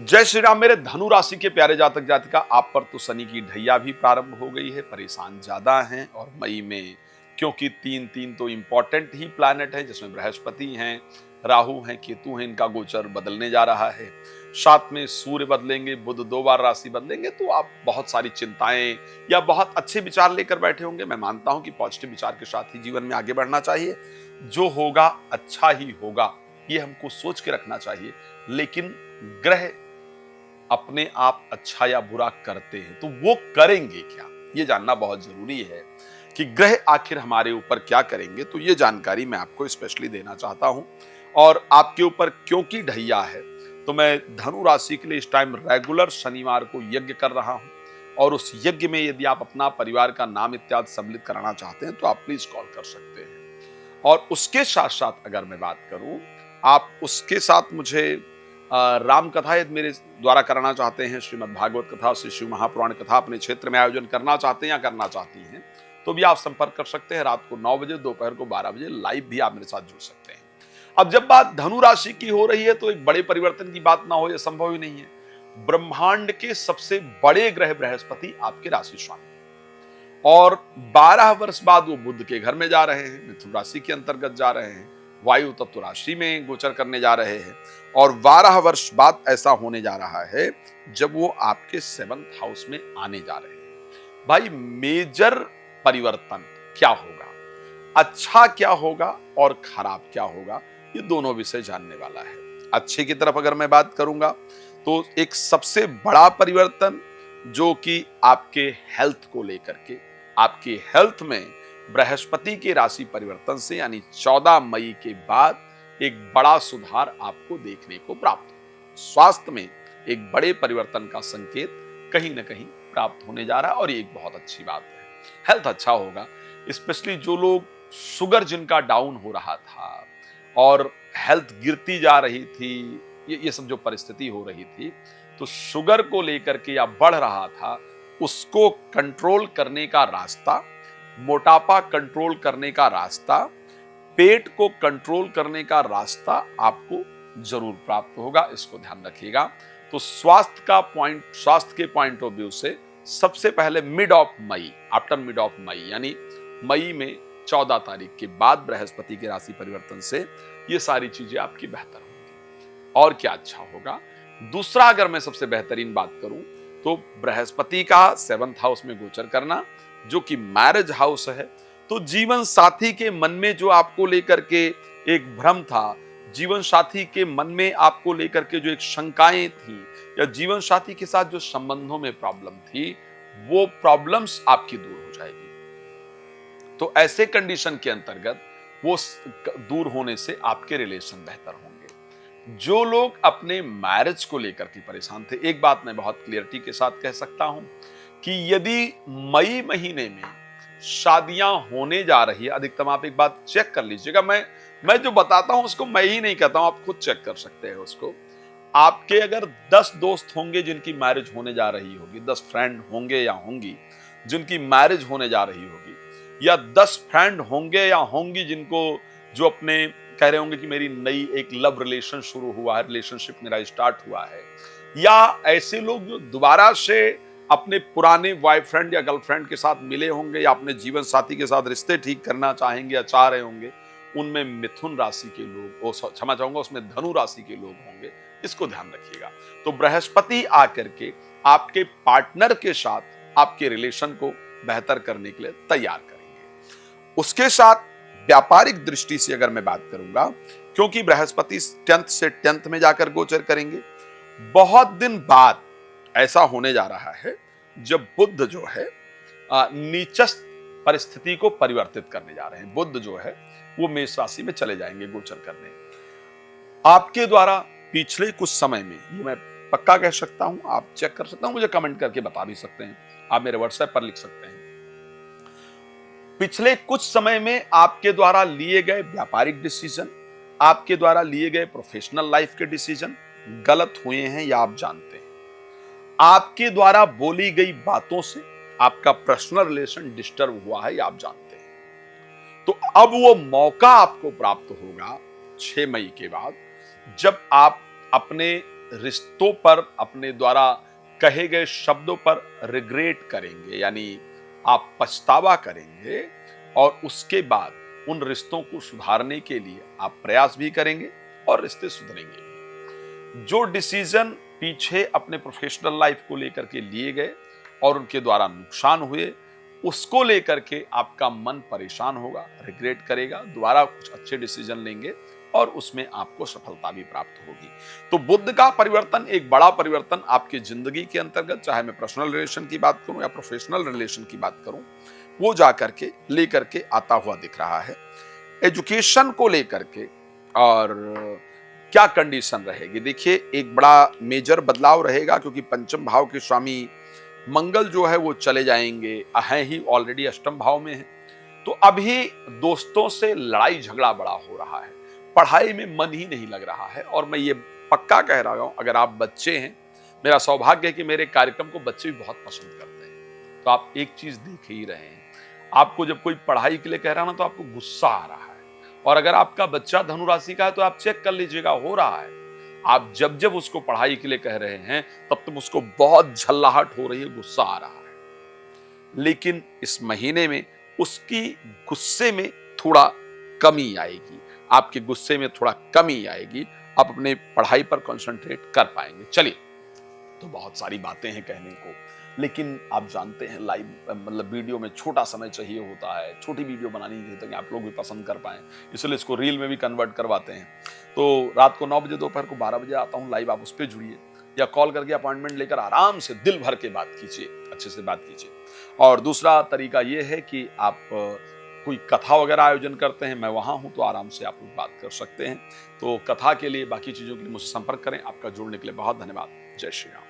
जय श्री राम। मेरे धनु राशि के प्यारे जातक जातिका, आप पर तो शनि की ढैया भी प्रारंभ हो गई है। परेशान ज्यादा हैं और मई में, क्योंकि तीन तीन तो इंपॉर्टेंट ही प्लैनेट है, जिसमें बृहस्पति हैं, राहु हैं, केतु हैं, इनका गोचर बदलने जा रहा है। साथ में सूर्य बदलेंगे, बुध 2 बार राशि बदलेंगे, तो आप बहुत सारी चिंताएं या बहुत अच्छे विचार लेकर बैठे होंगे। मैं मानता हूं कि पॉजिटिव विचार के साथ ही जीवन में आगे बढ़ना चाहिए। जो होगा अच्छा ही होगा, ये हमको सोच के रखना चाहिए। लेकिन ग्रह अपने आप अच्छा या बुरा करते हैं, तो वो करेंगे क्या, ये जानना बहुत जरूरी है कि ग्रह आखिर हमारे ऊपर क्या करेंगे। तो ये जानकारी मैं आपको स्पेशली देना चाहता हूं। और आपके ऊपर क्योंकि ढैया है, तो मैं धनु राशि के लिए इस टाइम रेगुलर शनिवार को यज्ञ कर रहा हूं। और उस यज्ञ में यदि आप अपना परिवार का नाम इत्यादि सम्मिलित कराना चाहते हैं, तो आप प्लीज कॉल कर सकते हैं। और उसके साथ साथ अगर मैं बात करूं, आप उसके साथ मुझे राम कथा यदि मेरे द्वारा कराना चाहते हैं, श्रीमद् भागवत कथा, श्री शिव महापुराण कथा अपने क्षेत्र में आयोजन करना चाहते हैं या करना चाहती हैं, तो भी आप संपर्क कर सकते हैं। रात को 9 बजे, दोपहर को 12 बजे लाइव भी आप मेरे साथ जुड़ सकते हैं। अब जब बात धनु राशि की हो रही है, तो एक बड़े परिवर्तन की बात ना हो, यह संभव ही नहीं है। ब्रह्मांड के सबसे बड़े ग्रह बृहस्पति आपके राशि स्वामी, और 12 वर्ष बाद वो बुध के घर में जा रहे हैं, मिथुन राशि के अंतर्गत जा रहे हैं, वायु तत्व राशि में गोचर करने जा रहे हैं। और 12 वर्ष बाद ऐसा होने जा रहा है जब वो आपके 7th हाउस में आने जा रहे हैं। भाई, मेजर परिवर्तन क्या होगा, अच्छा क्या होगा और खराब क्या होगा, ये दोनों विषय जानने वाला है। अच्छे की तरफ अगर मैं बात करूंगा, तो एक सबसे बड़ा परिवर्तन जो कि आपके हेल्थ को लेकर के, आपके हेल्थ में बृहस्पति के राशि परिवर्तन से यानी 14 मई के बाद एक बड़ा सुधार आपको देखने को प्राप्त हो। स्वास्थ्य में एक बड़े परिवर्तन का संकेत कहीं ना कहीं प्राप्त होने जा रहा है, और ये एक बहुत अच्छी बात है। हेल्थ अच्छा होगा, स्पेशली जो लोग शुगर जिनका डाउन हो रहा था और हेल्थ गिरती जा रही थी, ये सब जो परिस्थिति हो रही थी, तो शुगर को लेकर के या बढ़ रहा था, उसको कंट्रोल करने का रास्ता, मोटापा कंट्रोल करने का रास्ता, पेट को कंट्रोल करने का रास्ता आपको जरूर प्राप्त होगा। इसको ध्यान रखिएगा। तो स्वास्थ्य के पॉइंट ऑफ व्यू से सबसे पहले mid of May, after mid of May यानी मई में 14 तारीख के बाद बृहस्पति के राशि परिवर्तन से ये सारी चीजें आपकी बेहतर होंगी। और क्या अच्छा होगा, दूसरा अगर मैं सबसे बेहतरीन बात करूं, तो बृहस्पति का 7th हाउस में गोचर करना, जो कि मैरिज हाउस है। तो जीवन साथी के मन में जो आपको लेकर के एक भ्रम था, जीवन साथी के मन में आपको लेकर के जो एक शंकाएं थी, या जीवन साथी के साथ जो संबंधों में प्रॉब्लम थी, वो प्रॉब्लम्स आपकी दूर हो जाएगी। तो ऐसे कंडीशन के अंतर्गत वो दूर होने से आपके रिलेशन बेहतर होंगे। जो लोग अपने मैरिज को लेकर के परेशान थे, एक बात मैं बहुत क्लियरिटी के साथ कह सकता हूं कि यदि मई महीने में शादियां होने जा रही है, अधिकतम आप एक बात चेक कर लीजिएगा, मैं जो बताता हूं उसको मैं ही नहीं कहता हूं, आप खुद चेक कर सकते हैं उसको। आपके अगर 10 दोस्त होंगे जिनकी मैरिज होने जा रही होगी, 10 फ्रेंड होंगे या होंगी जिनकी मैरिज होने जा रही होगी, या 10 फ्रेंड होंगे या होंगी जिनको जो अपने कह रहे होंगे कि मेरी नई एक लव रिलेशन शुरू हुआ है, रिलेशनशिप मेरा स्टार्ट हुआ है, या ऐसे लोग जो दोबारा से अपने पुराने बॉयफ्रेंड या गर्लफ्रेंड के साथ मिले होंगे, या अपने जीवन साथी के साथ रिश्ते ठीक करना चाहेंगे या चाह रहे होंगे, उनमें मिथुन राशि के लोग, क्षमा चाहूंगा, उसमें धनु राशि के लोग होंगे। इसको ध्यान रखिएगा। तो बृहस्पति आकर के आपके पार्टनर के साथ आपके रिलेशन को बेहतर करने के लिए तैयार करेंगे। उसके साथ व्यापारिक दृष्टि से अगर मैं बात करूंगा, क्योंकि बृहस्पति 10th से 10th में जाकर गोचर करेंगे, बहुत दिन बाद ऐसा होने जा रहा है जब बुध जो है नीचस्थ परिस्थिति को परिवर्तित करने जा रहे हैं। बुध जो है वो मेष राशि में चले जाएंगे गोचर करने। आपके द्वारा पिछले कुछ समय में, ये मैं पक्का कह सकता हूं, आप चेक कर सकते हैं, मुझे कमेंट करके बता भी सकते हैं, आप मेरे व्हाट्सएप पर लिख सकते हैं। पिछले कुछ समय में आपके द्वारा लिए गए व्यापारिक डिसीजन, आपके द्वारा लिए गए प्रोफेशनल लाइफ के डिसीजन गलत हुए हैं, या आप जानते हैं। आपके द्वारा बोली गई बातों से आपका पर्सनल रिलेशन डिस्टर्ब हुआ है, या आप जानते हैं। तो अब वो मौका आपको प्राप्त होगा 6 मई के बाद, जब आप अपने रिश्तों पर अपने द्वारा कहे गए शब्दों पर रिग्रेट करेंगे, यानी आप पछतावा करेंगे और उसके बाद उन रिश्तों को सुधारने के लिए आप प्रयास भी करेंगे और रिश्ते सुधरेंगे। जो डिसीजन पीछे अपने प्रोफेशनल लाइफ को लेकर के लिए गए और उनके द्वारा नुकसान हुए, उसको लेकर के आपका मन परेशान होगा, रिग्रेट करेगा, दोबारा कुछ अच्छे डिसीजन लेंगे और उसमें आपको सफलता भी प्राप्त होगी। तो बुद्ध का परिवर्तन, एक बड़ा परिवर्तन आपकी जिंदगी के अंतर्गत, चाहे मैं पर्सनल रिलेशन की बात करूं या प्रोफेशनल रिलेशन की बात करूं, वो जाकर के लेकर के आता हुआ दिख रहा है। एजुकेशन को लेकर के और क्या कंडीशन रहेगी, देखिए एक बड़ा मेजर बदलाव रहेगा, क्योंकि पंचम भाव के स्वामी मंगल जो है वो चले जाएंगे, हैं ही ऑलरेडी अष्टम भाव में है। तो अभी दोस्तों से लड़ाई झगड़ा बड़ा हो रहा है, पढ़ाई में मन ही नहीं लग रहा है। और मैं ये पक्का कह रहा हूं, अगर आप बच्चे हैं, मेरा सौभाग्य है कि मेरे कार्यक्रम को बच्चे भी बहुत पसंद करते हैं। तो आप एक चीज देख ही रहे हैं, आपको जब कोई पढ़ाई के लिए कह रहा है ना, तो आपको गुस्सा आ रहा है। और अगर आपका बच्चा धनु राशि का है तो आप चेक कर लीजिएगा, हो रहा है। आप जब जब उसको पढ़ाई के लिए कह रहे हैं, तब तब उसको बहुत झल्लाहट हो रही है, गुस्सा आ रहा है। लेकिन इस महीने में उसकी गुस्से में थोड़ा कमी आएगी, आपके गुस्से में थोड़ा कमी आएगी, आप अपने पढ़ाई पर कंसंट्रेट कर पाएंगे। चलिए, तो बहुत सारी बातें हैं कहने को, लेकिन आप जानते हैं लाइव मतलब वीडियो में छोटा समय चाहिए होता है, छोटी वीडियो बनानी चाहिए ताकि आप लोग भी पसंद कर पाएं, इसलिए इसको रील में भी कन्वर्ट करवाते हैं। तो रात को 9 बजे, दोपहर को 12 बजे आता हूं लाइव, आप उस पर जुड़िए या कॉल करके अपॉइंटमेंट लेकर आराम से दिल भर के बात कीजिए, अच्छे से बात कीजिए। और दूसरा तरीका यह है कि आप कोई कथा वगैरह आयोजन करते हैं, मैं वहां हूं, तो आराम से आप लोग बात कर सकते हैं। तो कथा के लिए, बाकी चीजों के लिए मुझसे संपर्क करें। आपका जुड़ने के लिए बहुत धन्यवाद। जय श्री राम।